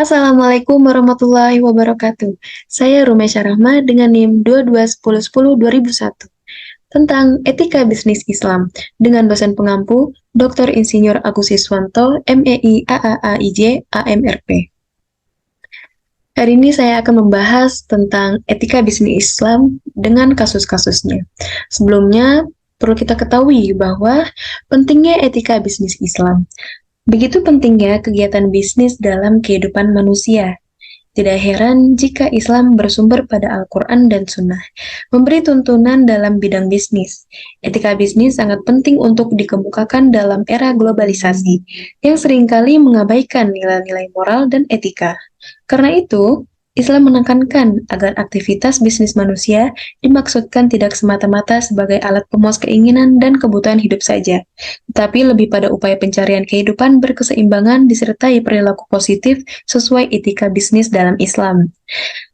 Assalamualaikum warahmatullahi wabarakatuh. Saya Rumesya Rahma dengan NIM 221010-2001 tentang etika bisnis Islam dengan dosen pengampu Dr. Insinyur Agus Siswanto, MEI AAAIJ AMRP. Hari ini saya akan membahas tentang etika bisnis Islam dengan kasus-kasusnya. Sebelumnya, perlu kita ketahui bahwa pentingnya etika bisnis Islam. Begitu pentingnya kegiatan bisnis dalam kehidupan manusia. Tidak heran jika Islam bersumber pada Al-Quran dan Sunnah, memberi tuntunan dalam bidang bisnis. Etika bisnis sangat penting untuk dikemukakan dalam era globalisasi, yang seringkali mengabaikan nilai-nilai moral dan etika. Karena itu, Islam menekankan agar aktivitas bisnis manusia dimaksudkan tidak semata-mata sebagai alat pemuas keinginan dan kebutuhan hidup saja, tetapi lebih pada upaya pencarian kehidupan berkeseimbangan disertai perilaku positif sesuai etika bisnis dalam Islam.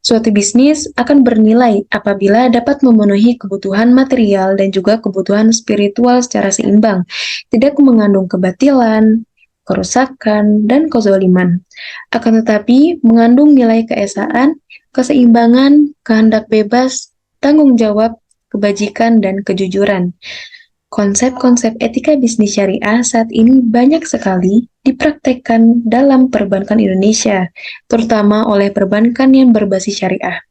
Suatu bisnis akan bernilai apabila dapat memenuhi kebutuhan material dan juga kebutuhan spiritual secara seimbang, tidak mengandung kebatilan, kerusakan, dan kezaliman. Akan tetapi, mengandung nilai keesaan, keseimbangan, kehendak bebas, tanggung jawab, kebajikan, dan kejujuran. Konsep-konsep etika bisnis syariah saat ini banyak sekali dipraktekkan dalam perbankan Indonesia, terutama oleh perbankan yang berbasis syariah.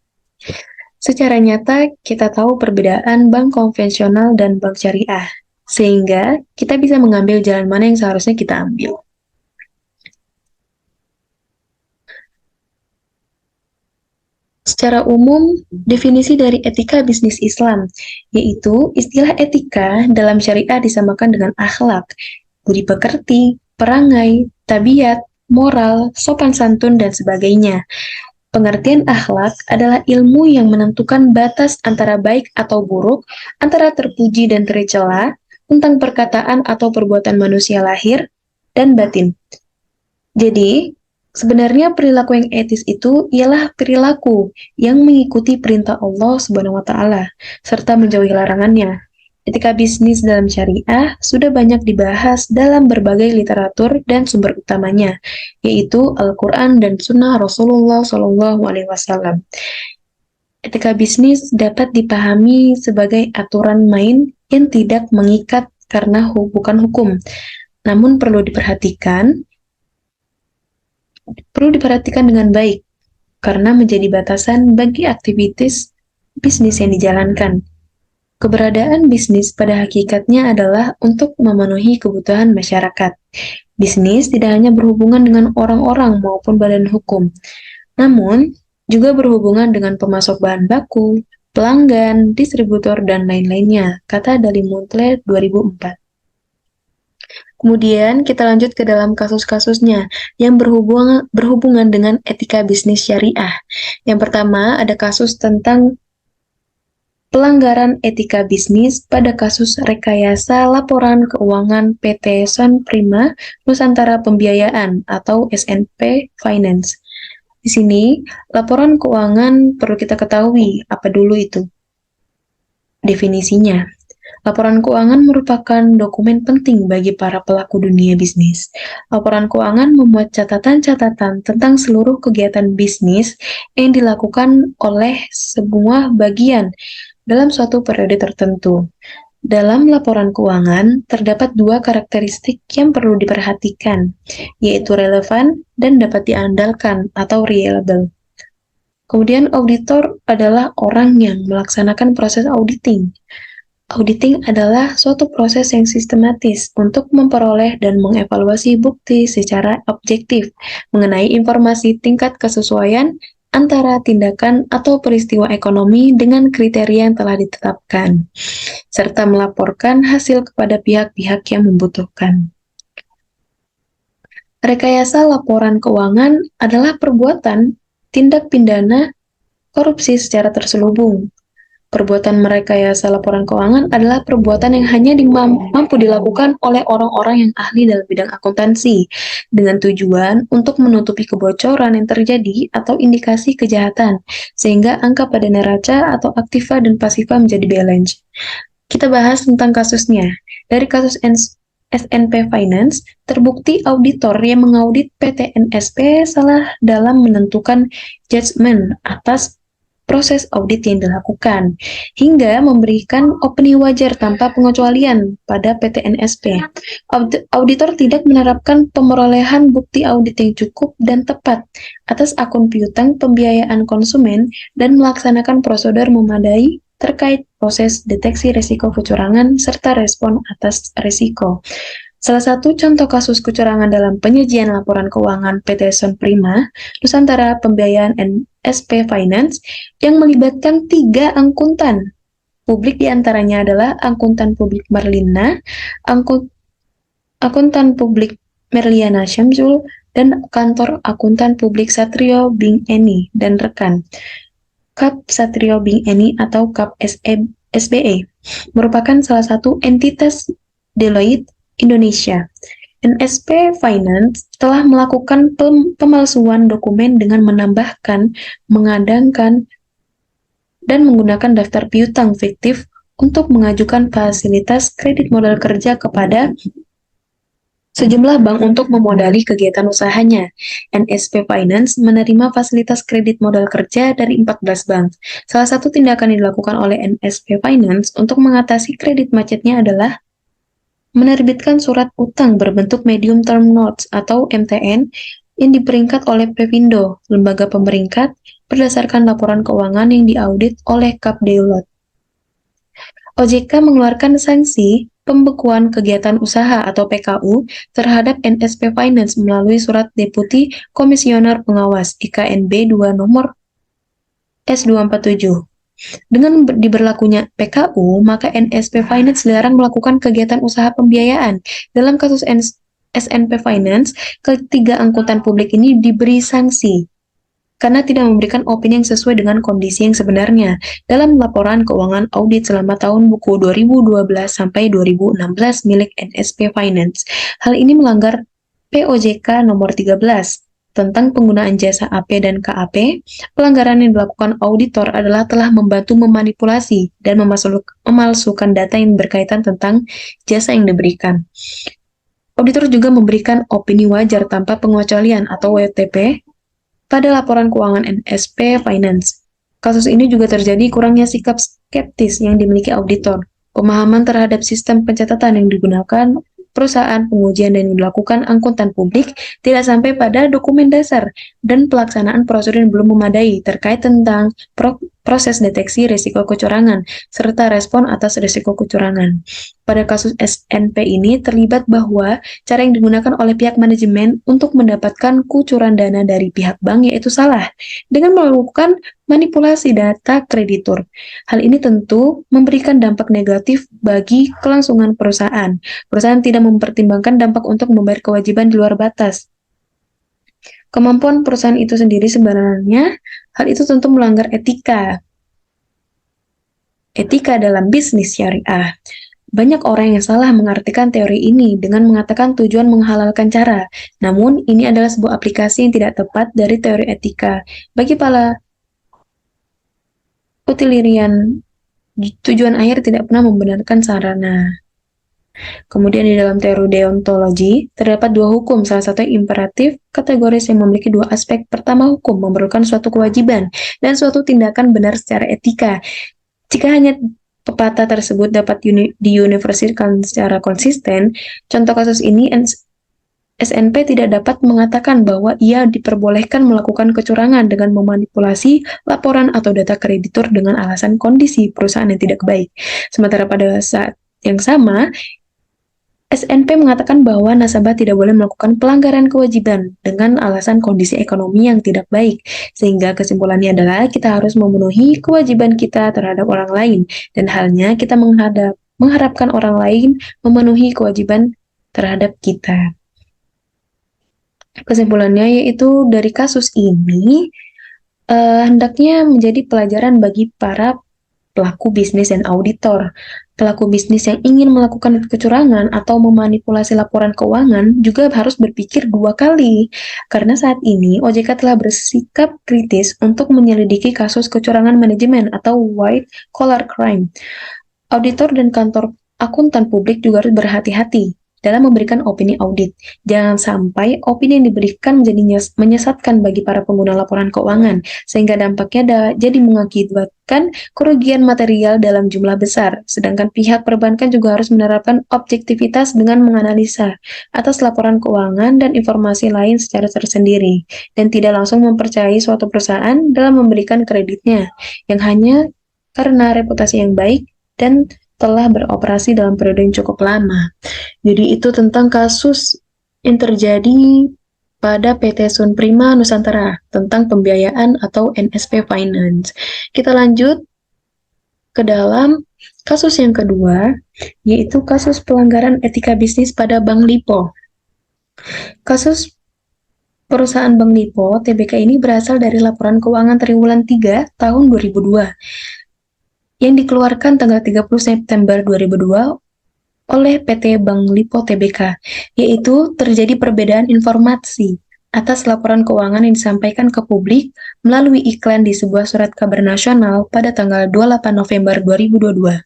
Secara nyata, kita tahu perbedaan bank konvensional dan bank syariah, sehingga kita bisa mengambil jalan mana yang seharusnya kita ambil. Secara umum, definisi dari etika bisnis Islam, yaitu istilah etika dalam syariah disamakan dengan akhlak, budi pekerti, perangai, tabiat, moral, sopan santun, dan sebagainya. Pengertian akhlak adalah ilmu yang menentukan batas antara baik atau buruk, antara terpuji dan tercela, tentang perkataan atau perbuatan manusia lahir dan batin. Jadi, sebenarnya perilaku yang etis itu ialah perilaku yang mengikuti perintah Allah Subhanahu wa Ta'ala serta menjauhi larangannya. Etika bisnis dalam syariah sudah banyak dibahas dalam berbagai literatur dan sumber utamanya, yaitu Al-Quran dan Sunnah Rasulullah SAW. Etika bisnis dapat dipahami sebagai aturan main yang tidak mengikat karena bukan hukum, namun perlu diperhatikan dengan baik, karena menjadi batasan bagi aktivitas bisnis yang dijalankan. Keberadaan bisnis pada hakikatnya adalah untuk memenuhi kebutuhan masyarakat. Bisnis tidak hanya berhubungan dengan orang-orang maupun badan hukum, namun juga berhubungan dengan pemasok bahan baku, pelanggan, distributor, dan lain-lainnya, kata Dalimuntle 2004. Kemudian kita lanjut ke dalam kasus-kasusnya yang berhubungan dengan etika bisnis syariah. Yang pertama ada kasus tentang pelanggaran etika bisnis pada kasus rekayasa laporan keuangan PT Sun Prima Nusantara Pembiayaan atau SNP Finance. Di sini, laporan keuangan perlu kita ketahui apa dulu itu. Definisinya. Laporan keuangan merupakan dokumen penting bagi para pelaku dunia bisnis. Laporan keuangan memuat catatan-catatan tentang seluruh kegiatan bisnis yang dilakukan oleh sebuah bagian dalam suatu periode tertentu. Dalam laporan keuangan, terdapat dua karakteristik yang perlu diperhatikan, yaitu relevan dan dapat diandalkan atau reliable. Kemudian auditor adalah orang yang melaksanakan proses auditing. Auditing adalah suatu proses yang sistematis untuk memperoleh dan mengevaluasi bukti secara objektif mengenai informasi tingkat kesesuaian antara tindakan atau peristiwa ekonomi dengan kriteria yang telah ditetapkan, serta melaporkan hasil kepada pihak-pihak yang membutuhkan. Rekayasa laporan keuangan adalah perbuatan tindak pidana korupsi secara terselubung. Perbuatan merekayasa laporan keuangan adalah perbuatan yang hanya mampu dilakukan oleh orang-orang yang ahli dalam bidang akuntansi, dengan tujuan untuk menutupi kebocoran yang terjadi atau indikasi kejahatan, sehingga angka pada neraca atau aktiva dan pasiva menjadi balance. Kita bahas tentang kasusnya. Dari kasus SNP Finance, terbukti auditor yang mengaudit PT NSP salah dalam menentukan judgement atas proses audit yang dilakukan, hingga memberikan opini wajar tanpa pengecualian pada PT NSP. Auditor tidak menerapkan pemerolehan bukti audit yang cukup dan tepat atas akun piutang pembiayaan konsumen dan melaksanakan prosedur memadai terkait proses deteksi risiko kecurangan serta respon atas risiko. Salah satu contoh kasus kecurangan dalam penyajian laporan keuangan PT Son Prima, Nusantara Pembiayaan NSP Finance, yang melibatkan 3 akuntan publik, diantaranya adalah akuntan publik Marlina, akuntan publik Merliana Syamsul, dan kantor akuntan publik Satrio Bing Eni dan rekan. KAP Satrio Bing Eni atau KAP SBE merupakan salah satu entitas Deloitte Indonesia. NSP Finance telah melakukan pemalsuan dokumen dengan menambahkan, mengadangkan, dan menggunakan daftar piutang fiktif untuk mengajukan fasilitas kredit modal kerja kepada sejumlah bank untuk memodali kegiatan usahanya. NSP Finance menerima fasilitas kredit modal kerja dari 14 bank. Salah satu tindakan yang dilakukan oleh NSP Finance untuk mengatasi kredit macetnya adalah menerbitkan surat utang berbentuk medium term notes atau MTN yang diperingkat oleh Pevindo, lembaga pemeringkat, berdasarkan laporan keuangan yang diaudit oleh KAP Deloitte. OJK mengeluarkan sanksi pembekuan kegiatan usaha atau PKU terhadap NSP Finance melalui surat Deputi Komisioner Pengawas IKNB 2 nomor S247. Dengan diberlakunya PKU, maka NSP Finance dilarang melakukan kegiatan usaha pembiayaan. Dalam kasus SNP Finance, ketiga angkutan publik ini diberi sanksi karena tidak memberikan opini yang sesuai dengan kondisi yang sebenarnya dalam laporan keuangan audit selama tahun buku 2012 sampai 2016 milik NSP Finance. Hal ini melanggar POJK nomor 13 tentang penggunaan jasa AP dan KAP. Pelanggaran yang dilakukan auditor adalah telah membantu memanipulasi dan memalsukan data yang berkaitan tentang jasa yang diberikan. Auditor juga memberikan opini wajar tanpa pengecualian atau WTP pada laporan keuangan NSP Finance. Kasus ini juga terjadi kurangnya sikap skeptis yang dimiliki auditor, pemahaman terhadap sistem pencatatan yang digunakan perusahaan pengujian dan dilakukan akuntan publik tidak sampai pada dokumen dasar, dan pelaksanaan prosedur yang belum memadai terkait tentang proses deteksi risiko kecurangan, serta respon atas risiko kecurangan. Pada kasus SNP ini terlibat bahwa cara yang digunakan oleh pihak manajemen untuk mendapatkan kucuran dana dari pihak bank yaitu salah, dengan melakukan manipulasi data kreditur. Hal ini tentu memberikan dampak negatif bagi kelangsungan perusahaan. Perusahaan tidak mempertimbangkan dampak untuk membayar kewajiban di luar batas kemampuan perusahaan itu sendiri. Sebenarnya, hal itu tentu melanggar etika dalam bisnis syariah. Banyak orang yang salah mengartikan teori ini dengan mengatakan tujuan menghalalkan cara. Namun, ini adalah sebuah aplikasi yang tidak tepat dari teori etika. Bagi para utilitarian, tujuan akhir tidak pernah membenarkan sarana. Kemudian di dalam teori deontologi, terdapat dua hukum, salah satu yang imperatif, kategoris yang memiliki dua aspek. Pertama, hukum memerlukan suatu kewajiban dan suatu tindakan benar secara etika. Jika hanya pepatah tersebut dapat diuniversalkan secara konsisten, contoh kasus ini, SNP tidak dapat mengatakan bahwa ia diperbolehkan melakukan kecurangan dengan memanipulasi laporan atau data kreditur dengan alasan kondisi perusahaan yang tidak baik. Sementara pada saat yang sama, SNP mengatakan bahwa nasabah tidak boleh melakukan pelanggaran kewajiban dengan alasan kondisi ekonomi yang tidak baik, sehingga kesimpulannya adalah kita harus memenuhi kewajiban kita terhadap orang lain, dan halnya kita mengharapkan orang lain memenuhi kewajiban terhadap kita. Kesimpulannya yaitu dari kasus ini, hendaknya menjadi pelajaran bagi para pelaku bisnis dan auditor. Pelaku bisnis yang ingin melakukan kecurangan atau memanipulasi laporan keuangan juga harus berpikir dua kali, karena saat ini OJK telah bersikap kritis untuk menyelidiki kasus kecurangan manajemen atau white collar crime. Auditor dan kantor akuntan publik juga harus berhati-hati dalam memberikan opini audit. Jangan sampai opini yang diberikan menjadi menyesatkan bagi para pengguna laporan keuangan, sehingga dampaknya jadi mengakibatkan kerugian material dalam jumlah besar. Sedangkan pihak perbankan juga harus menerapkan objektivitas dengan menganalisa atas laporan keuangan dan informasi lain secara tersendiri, dan tidak langsung mempercayai suatu perusahaan dalam memberikan kreditnya, yang hanya karena reputasi yang baik dan telah beroperasi dalam periode yang cukup lama. Jadi itu tentang kasus yang terjadi pada PT Sun Prima Nusantara tentang pembiayaan atau NSP Finance. Kita lanjut ke dalam kasus yang kedua, yaitu kasus pelanggaran etika bisnis pada Bank Lipo. Kasus perusahaan Bank Lipo Tbk ini berasal dari laporan keuangan triwulan 3 tahun 2002 yang dikeluarkan tanggal 30 September 2002 oleh PT Bank Lipo Tbk, yaitu terjadi perbedaan informasi atas laporan keuangan yang disampaikan ke publik melalui iklan di sebuah surat kabar nasional pada tanggal 28 November 2022.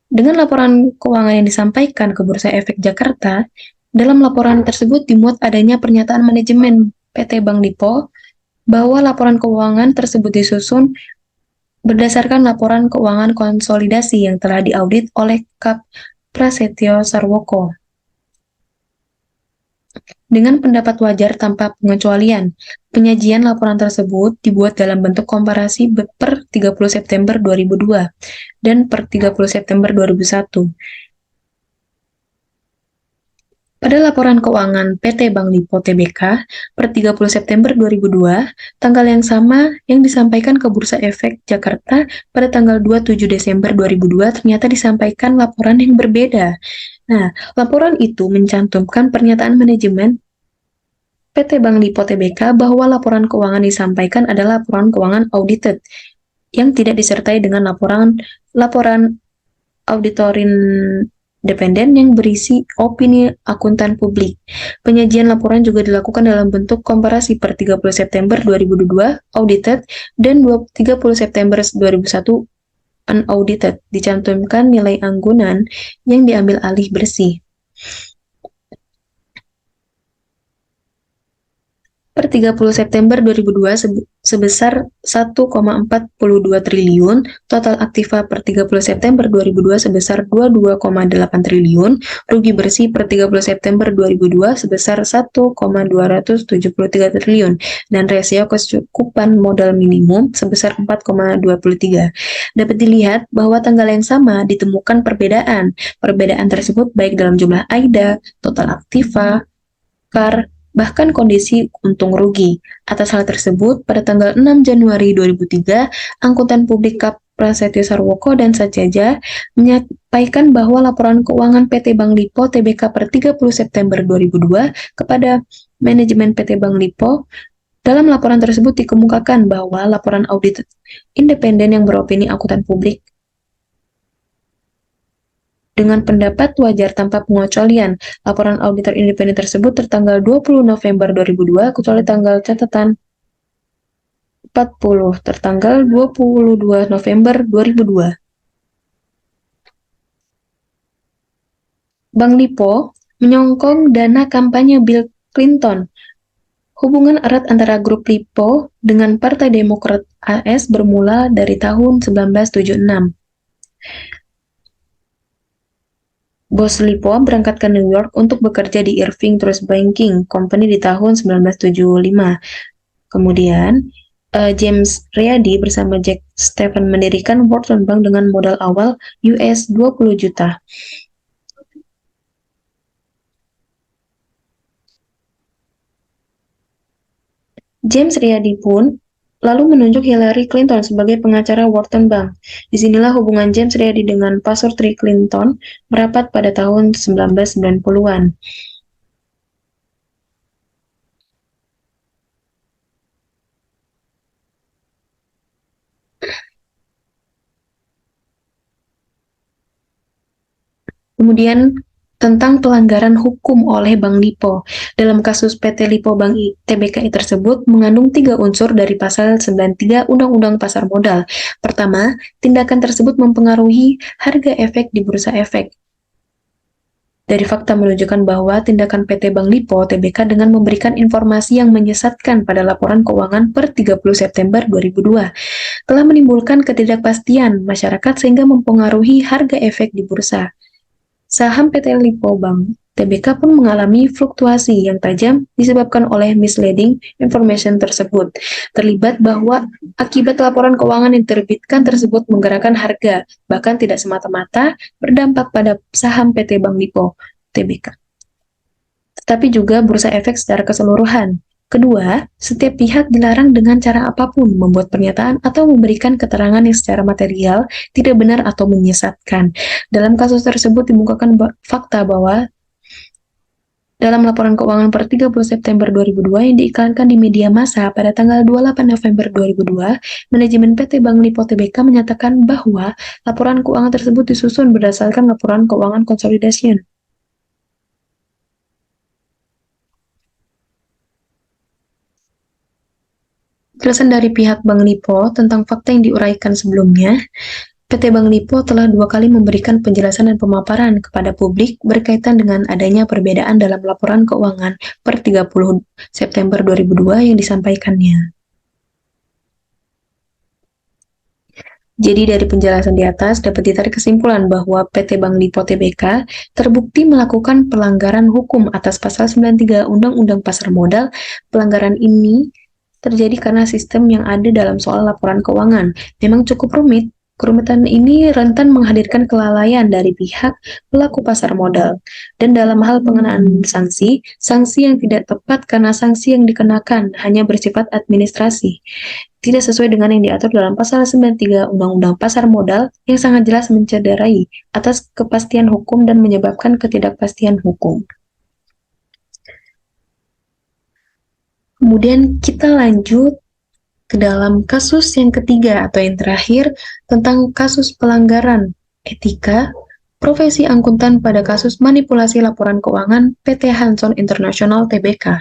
Dengan laporan keuangan yang disampaikan ke Bursa Efek Jakarta, dalam laporan tersebut dimuat adanya pernyataan manajemen PT Bank Lipo bahwa laporan keuangan tersebut disusun berdasarkan laporan keuangan konsolidasi yang telah diaudit oleh Kap Prasetyo Sarwoko. Dengan pendapat wajar tanpa pengecualian, penyajian laporan tersebut dibuat dalam bentuk komparasi per 30 September 2002 dan per 30 September 2001. Pada laporan keuangan PT Bank Lipo Tbk per 30 September 2002, tanggal yang sama yang disampaikan ke Bursa Efek Jakarta pada tanggal 27 Desember 2002 ternyata disampaikan laporan yang berbeda. Nah, laporan itu mencantumkan pernyataan manajemen PT Bank Lipo Tbk bahwa laporan keuangan disampaikan adalah laporan keuangan audited yang tidak disertai dengan laporan auditorin independen yang berisi opini akuntan publik. Penyajian laporan juga dilakukan dalam bentuk komparasi per 30 September 2002 audited dan 30 September 2001 unaudited. Dicantumkan nilai anggunan yang diambil alih bersih. Per 30 September 2002 sebesar 1,42 triliun, total aktiva per 30 September 2002 sebesar 22,8 triliun, rugi bersih per 30 September 2002 sebesar 1,273 triliun, dan rasio kecukupan modal minimum sebesar 4,23. Dapat dilihat bahwa tanggal yang sama ditemukan perbedaan. Perbedaan tersebut baik dalam jumlah AIDA, total aktiva, KAR, bahkan kondisi untung rugi. Atas hal tersebut, pada tanggal 6 Januari 2003, Angkutan Publik Kap Prasetyo Sarwoko dan Satjaja menyampaikan bahwa laporan keuangan PT Bank Lipo Tbk per 30 September 2002 kepada manajemen PT Bank Lipo. Dalam laporan tersebut dikemukakan bahwa laporan audit independen yang beropini akuntan publik dengan pendapat wajar tanpa pengecualian. Laporan auditor independen tersebut tertanggal 20 November 2002 kecuali tanggal catatan 40 tertanggal 22 November 2002. Bank Lipo menyongkong dana kampanye Bill Clinton. Hubungan erat antara grup Lipo dengan Partai Demokrat AS bermula dari tahun 1976. Bos Lipo berangkat ke New York untuk bekerja di Irving Trust Banking Company di tahun 1975. Kemudian, James Riyadi bersama Jack Stephen mendirikan Wharton Bank dengan modal awal US 20 juta. James Riyadi pun lalu menunjuk Hillary Clinton sebagai pengacara Wharton Bank. Disinilah hubungan James Riyadi dengan Pastor-Tri Clinton merapat pada tahun 1990-an. Kemudian tentang pelanggaran hukum oleh Bank Lipo. Dalam kasus PT Lipo Bank Tbk tersebut mengandung 3 unsur dari pasal 93 Undang-Undang Pasar Modal. Pertama, tindakan tersebut mempengaruhi harga efek di bursa efek. Dari fakta menunjukkan bahwa tindakan PT Bank Lipo Tbk dengan memberikan informasi yang menyesatkan pada laporan keuangan per 30 September 2002 telah menimbulkan ketidakpastian masyarakat sehingga mempengaruhi harga efek di bursa. Saham PT Lipo Bank Tbk pun mengalami fluktuasi yang tajam disebabkan oleh misleading information tersebut. Terlibat bahwa akibat laporan keuangan yang diterbitkan tersebut menggerakkan harga, bahkan tidak semata-mata berdampak pada saham PT Bank Lipo Tbk, tetapi juga bursa efek secara keseluruhan. Kedua, setiap pihak dilarang dengan cara apapun membuat pernyataan atau memberikan keterangan yang secara material tidak benar atau menyesatkan. Dalam kasus tersebut dimukakan fakta bahwa dalam laporan keuangan per 30 September 2002 yang diiklankan di media massa pada tanggal 28 November 2002, manajemen PT Bank Lipo Tbk menyatakan bahwa laporan keuangan tersebut disusun berdasarkan laporan keuangan consolidation. Penjelasan dari pihak Bank Lipo tentang fakta yang diuraikan sebelumnya, PT Bank Lipo telah 2 kali memberikan penjelasan dan pemaparan kepada publik berkaitan dengan adanya perbedaan dalam laporan keuangan per 30 September 2002 yang disampaikannya. Jadi dari penjelasan di atas dapat ditarik kesimpulan bahwa PT Bank Lipo Tbk terbukti melakukan pelanggaran hukum atas pasal 93 Undang-Undang Pasar Modal. Pelanggaran ini terjadi karena sistem yang ada dalam soal laporan keuangan memang cukup rumit. Kerumitan ini rentan menghadirkan kelalaian dari pihak pelaku pasar modal. Dan dalam hal pengenaan sanksi, sanksi yang tidak tepat karena sanksi yang dikenakan hanya bersifat administrasi. Tidak sesuai dengan yang diatur dalam pasal 93 Undang-Undang Pasar Modal yang sangat jelas mencederai atas kepastian hukum dan menyebabkan ketidakpastian hukum. Kemudian kita lanjut ke dalam kasus yang ketiga atau yang terakhir tentang kasus pelanggaran etika profesi akuntan pada kasus manipulasi laporan keuangan PT Hanson International Tbk.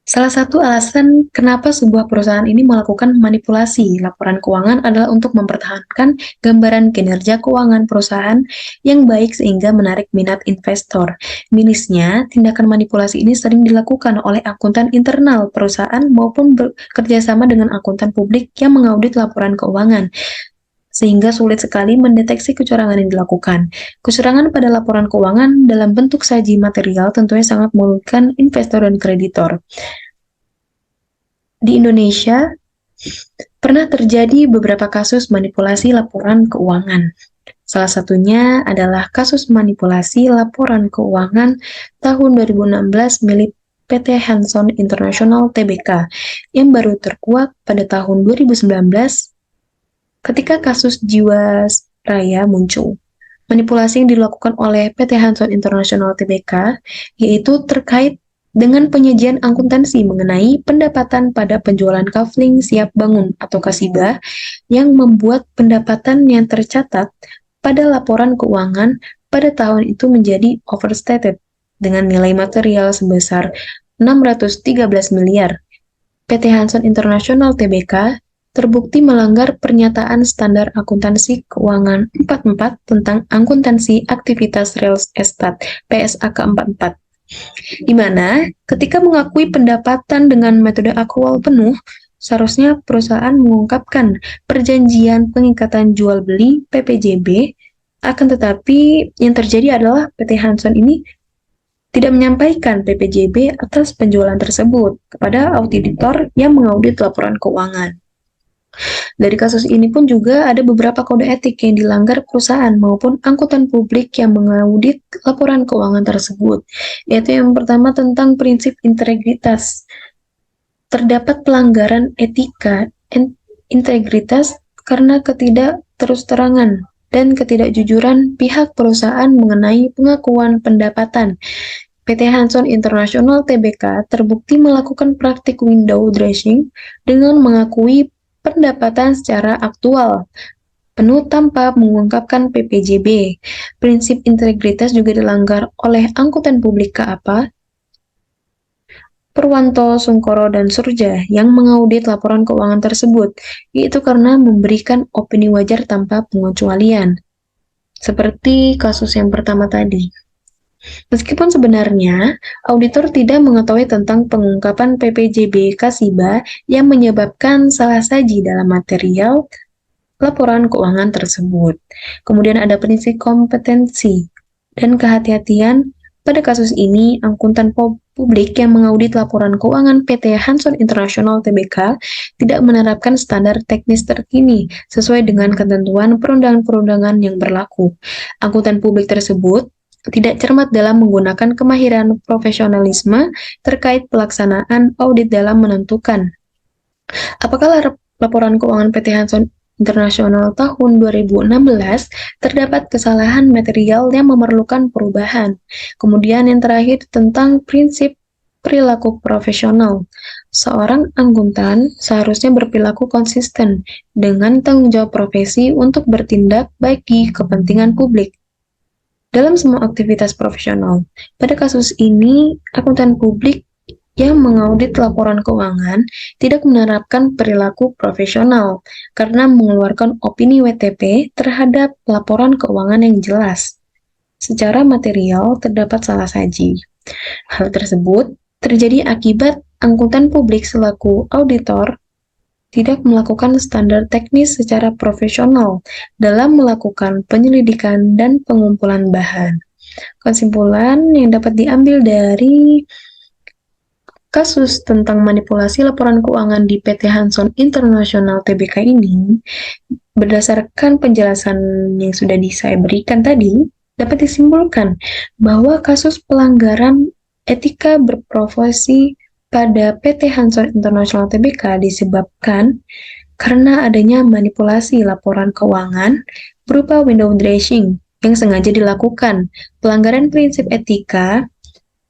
Salah satu alasan kenapa sebuah perusahaan ini melakukan manipulasi laporan keuangan adalah untuk mempertahankan gambaran kinerja keuangan perusahaan yang baik sehingga menarik minat investor. Mirisnya, tindakan manipulasi ini sering dilakukan oleh akuntan internal perusahaan maupun bekerjasama dengan akuntan publik yang mengaudit laporan keuangan, sehingga sulit sekali mendeteksi kecurangan yang dilakukan. Kecurangan pada laporan keuangan dalam bentuk saji material tentunya sangat merugikan investor dan kreditor. Di Indonesia, pernah terjadi beberapa kasus manipulasi laporan keuangan. Salah satunya adalah kasus manipulasi laporan keuangan tahun 2016 milik PT Hanson International Tbk yang baru terkuak pada tahun 2019 ketika kasus Jiwasraya muncul. Manipulasi yang dilakukan oleh PT Hanson International Tbk yaitu terkait dengan penyajian akuntansi mengenai pendapatan pada penjualan kafling siap bangun atau kasibah yang membuat pendapatan yang tercatat pada laporan keuangan pada tahun itu menjadi overstated dengan nilai material sebesar 613 miliar. PT Hanson International Tbk terbukti melanggar pernyataan standar akuntansi keuangan 44 tentang akuntansi aktivitas real estate PSAK 44. Di mana ketika mengakui pendapatan dengan metode akrual penuh, seharusnya perusahaan mengungkapkan perjanjian pengikatan jual beli PPJB, akan tetapi yang terjadi adalah PT Hanson ini tidak menyampaikan PPJB atas penjualan tersebut kepada auditor yang mengaudit laporan keuangan. Dari kasus ini pun juga ada beberapa kode etik yang dilanggar perusahaan maupun angkutan publik yang mengaudit laporan keuangan tersebut, yaitu yang pertama tentang prinsip integritas. Terdapat pelanggaran etika integritas karena ketidakterus-terangan dan ketidakjujuran pihak perusahaan mengenai pengakuan pendapatan. PT Hanson International Tbk terbukti melakukan praktik window dressing dengan mengakui pendapatan secara aktual penuh tanpa mengungkapkan PPJB. Prinsip integritas juga dilanggar oleh angkutan publik KAPA Purwanto, Sungkoro, dan Surja yang mengaudit laporan keuangan tersebut, yaitu karena memberikan opini wajar tanpa pengecualian. Seperti kasus yang pertama tadi. Meskipun sebenarnya, auditor tidak mengetahui tentang pengungkapan PPJB Kasiba yang menyebabkan salah saji dalam material laporan keuangan tersebut. Kemudian ada prinsip kompetensi dan kehati-hatian. Pada kasus ini, akuntan publik yang mengaudit laporan keuangan PT Hanson International Tbk tidak menerapkan standar teknis terkini sesuai dengan ketentuan perundang-perundangan yang berlaku. Akuntan publik tersebut tidak cermat dalam menggunakan kemahiran profesionalisme terkait pelaksanaan audit dalam menentukan apakah laporan keuangan PT Hanson Internasional tahun 2016 terdapat kesalahan material yang memerlukan perubahan. Kemudian yang terakhir tentang prinsip perilaku profesional. Seorang akuntan seharusnya berperilaku konsisten dengan tanggung jawab profesi untuk bertindak bagi kepentingan publik dalam semua aktivitas profesional. Pada kasus ini, akuntan publik yang mengaudit laporan keuangan tidak menerapkan perilaku profesional karena mengeluarkan opini WTP terhadap laporan keuangan yang jelas. Secara material terdapat salah saji. Hal tersebut terjadi akibat akuntan publik selaku auditor tidak melakukan standar teknis secara profesional dalam melakukan penyelidikan dan pengumpulan bahan. Kesimpulan yang dapat diambil dari kasus tentang manipulasi laporan keuangan di PT Hanson International Tbk ini, berdasarkan penjelasan yang sudah saya berikan tadi, dapat disimpulkan bahwa kasus pelanggaran etika berprofesi pada PT Hanson International Tbk disebabkan karena adanya manipulasi laporan keuangan berupa window dressing yang sengaja dilakukan, pelanggaran prinsip etika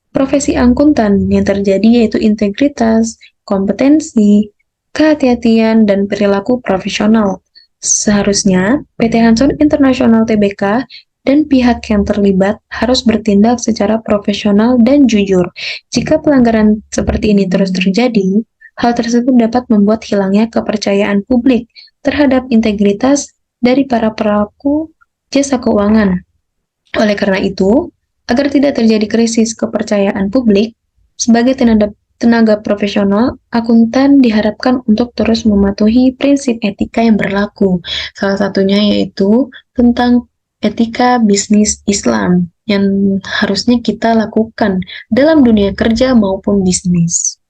profesi akuntan yang terjadi yaitu integritas, kompetensi, kehati-hatian, dan perilaku profesional. Seharusnya PT Hanson International Tbk dan pihak yang terlibat harus bertindak secara profesional dan jujur. Jika pelanggaran seperti ini terus terjadi, hal tersebut dapat membuat hilangnya kepercayaan publik terhadap integritas dari para pelaku jasa keuangan. Oleh karena itu, agar tidak terjadi krisis kepercayaan publik, sebagai tenaga profesional, akuntan diharapkan untuk terus mematuhi prinsip etika yang berlaku. Salah satunya yaitu tentang etika bisnis Islam yang harusnya kita lakukan dalam dunia kerja maupun bisnis.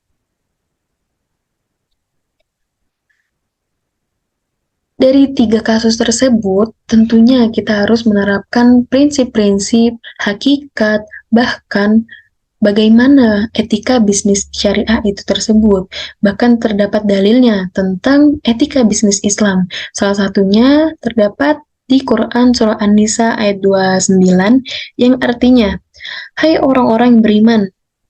Dari 3 kasus tersebut, tentunya kita harus menerapkan prinsip-prinsip, hakikat, bahkan bagaimana etika bisnis syariah itu tersebut. Bahkan terdapat dalilnya tentang etika bisnis Islam. Salah satunya terdapat di Quran Surah An-Nisa ayat 29 yang artinya, "Hai orang-orang yang beriman,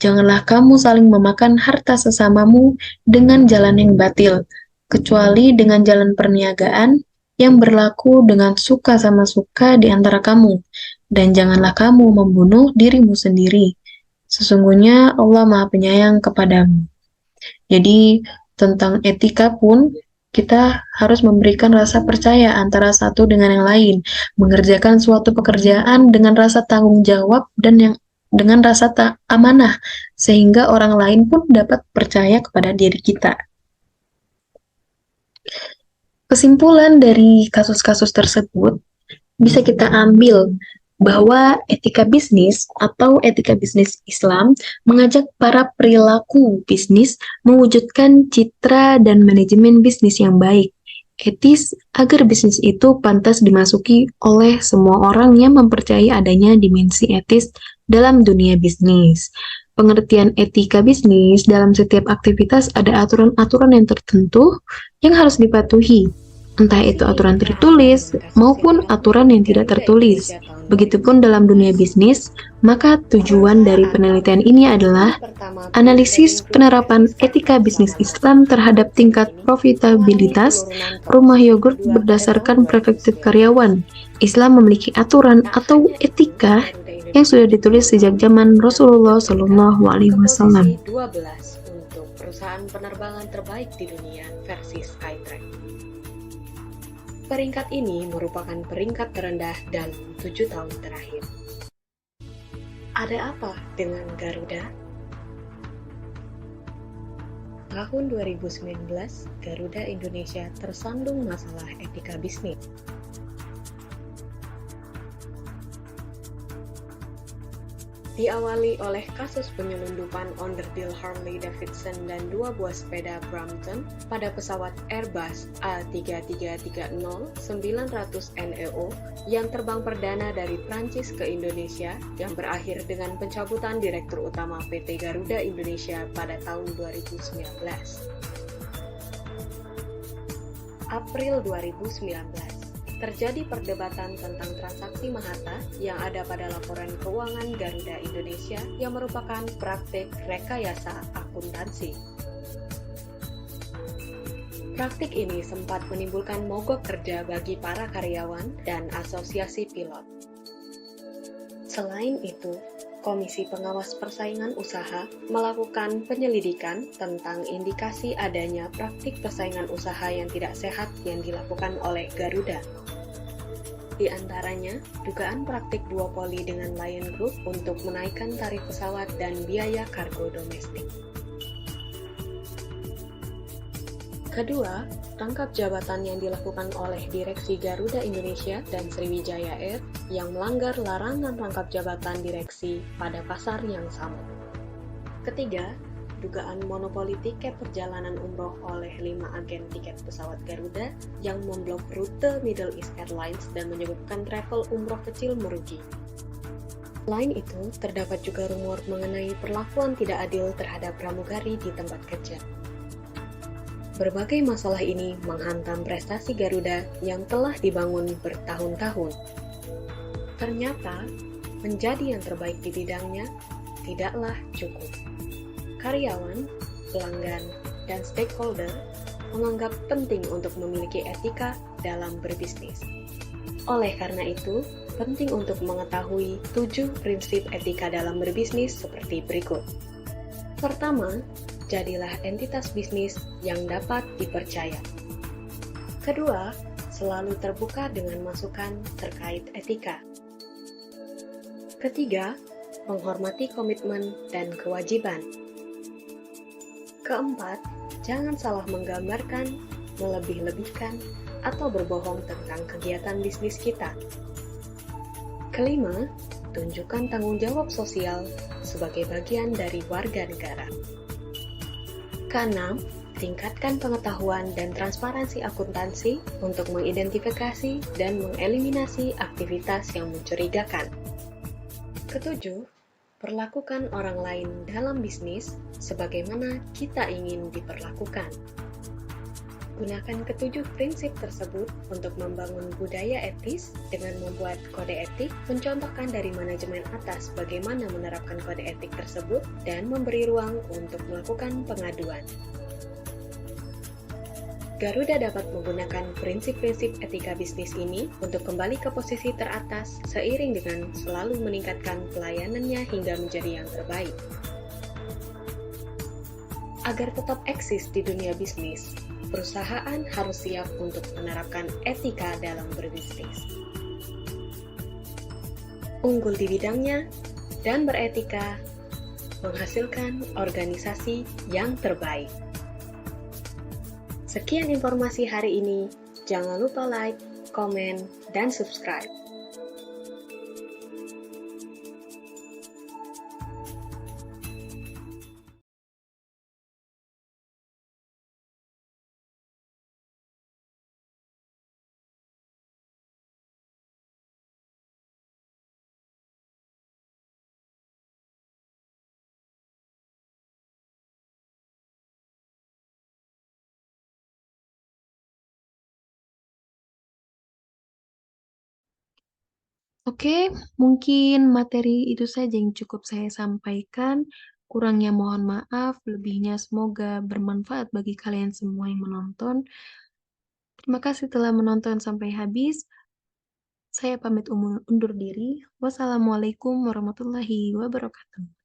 janganlah kamu saling memakan harta sesamamu dengan jalan yang batil, kecuali dengan jalan perniagaan yang berlaku dengan suka sama suka di antara kamu, dan janganlah kamu membunuh dirimu sendiri. Sesungguhnya Allah Maha Penyayang kepadamu." Jadi, tentang etika pun kita harus memberikan rasa percaya antara satu dengan yang lain, mengerjakan suatu pekerjaan dengan rasa tanggung jawab dan yang dengan rasa amanah, sehingga orang lain pun dapat percaya kepada diri kita. Kesimpulan dari kasus-kasus tersebut bisa kita ambil bahwa etika bisnis atau etika bisnis Islam mengajak para perilaku bisnis mewujudkan citra dan manajemen bisnis yang baik, etis, agar bisnis itu pantas dimasuki oleh semua orang yang mempercayai adanya dimensi etis dalam dunia bisnis. Pengertian etika bisnis dalam setiap aktivitas ada aturan-aturan yang tertentu yang harus dipatuhi entah itu aturan tertulis maupun aturan yang tidak tertulis. Begitupun dalam dunia bisnis, maka tujuan dari penelitian ini adalah analisis penerapan etika bisnis Islam terhadap tingkat profitabilitas rumah yogurt berdasarkan perspektif karyawan. Islam memiliki aturan atau etika yang sudah ditulis sejak zaman Rasulullah Shallallahu Alaihi ke posisi Wasallam. 12 untuk perusahaan penerbangan terbaik di dunia versi Skytrax. Peringkat ini merupakan peringkat terendah dalam 7 tahun terakhir. Ada apa dengan Garuda? Tahun 2019, Garuda Indonesia tersandung masalah etika bisnis. Diawali oleh kasus penyelundupan onderdil Harley-Davidson dan 2 buah sepeda Brompton pada pesawat Airbus A330-900neo yang terbang perdana dari Prancis ke Indonesia yang berakhir dengan pencabutan Direktur Utama PT Garuda Indonesia pada tahun 2019. April 2019 terjadi perdebatan tentang transaksi Mahatta yang ada pada laporan keuangan Garuda Indonesia yang merupakan praktik rekayasa akuntansi. Praktik ini sempat menimbulkan mogok kerja bagi para karyawan dan asosiasi pilot. Selain itu, Komisi Pengawas Persaingan Usaha melakukan penyelidikan tentang indikasi adanya praktik persaingan usaha yang tidak sehat yang dilakukan oleh Garuda. Di antaranya, dugaan praktik duopoli dengan Lion Group untuk menaikkan tarif pesawat dan biaya kargo domestik. Kedua, rangkap jabatan yang dilakukan oleh Direksi Garuda Indonesia dan Sriwijaya Air yang melanggar larangan rangkap jabatan direksi pada pasar yang sama. Ketiga, dugaan monopoli tiket perjalanan umroh oleh 5 agen tiket pesawat Garuda yang memblok rute Middle East Airlines dan menyebabkan travel umroh kecil merugi. Selain itu, terdapat juga rumor mengenai perlakuan tidak adil terhadap pramugari di tempat kerja. Berbagai masalah ini menghantam prestasi Garuda yang telah dibangun bertahun-tahun. Ternyata, menjadi yang terbaik di bidangnya tidaklah cukup. Karyawan, pelanggan, dan stakeholder menganggap penting untuk memiliki etika dalam berbisnis. Oleh karena itu, penting untuk mengetahui 7 prinsip etika dalam berbisnis seperti berikut. Pertama, jadilah entitas bisnis yang dapat dipercaya. Kedua, selalu terbuka dengan masukan terkait etika. Ketiga, menghormati komitmen dan kewajiban. Keempat, jangan salah menggambarkan, melebih-lebihkan, atau berbohong tentang kegiatan bisnis kita. Kelima, tunjukkan tanggung jawab sosial sebagai bagian dari warga negara. Keenam, tingkatkan pengetahuan dan transparansi akuntansi untuk mengidentifikasi dan mengeliminasi aktivitas yang mencurigakan. Ketujuh, perlakukan orang lain dalam bisnis sebagaimana kita ingin diperlakukan. Gunakan ketujuh prinsip tersebut untuk membangun budaya etis dengan membuat kode etik, mencontohkan dari manajemen atas bagaimana menerapkan kode etik tersebut, dan memberi ruang untuk melakukan pengaduan. Garuda dapat menggunakan prinsip-prinsip etika bisnis ini untuk kembali ke posisi teratas seiring dengan selalu meningkatkan pelayanannya hingga menjadi yang terbaik. Agar tetap eksis di dunia bisnis, perusahaan harus siap untuk menerapkan etika dalam berbisnis. Unggul di bidangnya dan beretika menghasilkan organisasi yang terbaik. Sekian informasi hari ini. Jangan lupa like, komen, dan subscribe. Oke, mungkin materi itu saja yang cukup saya sampaikan. Kurangnya mohon maaf, lebihnya semoga bermanfaat bagi kalian semua yang menonton. Terima kasih telah menonton sampai habis. Saya pamit undur diri. Wassalamualaikum warahmatullahi wabarakatuh.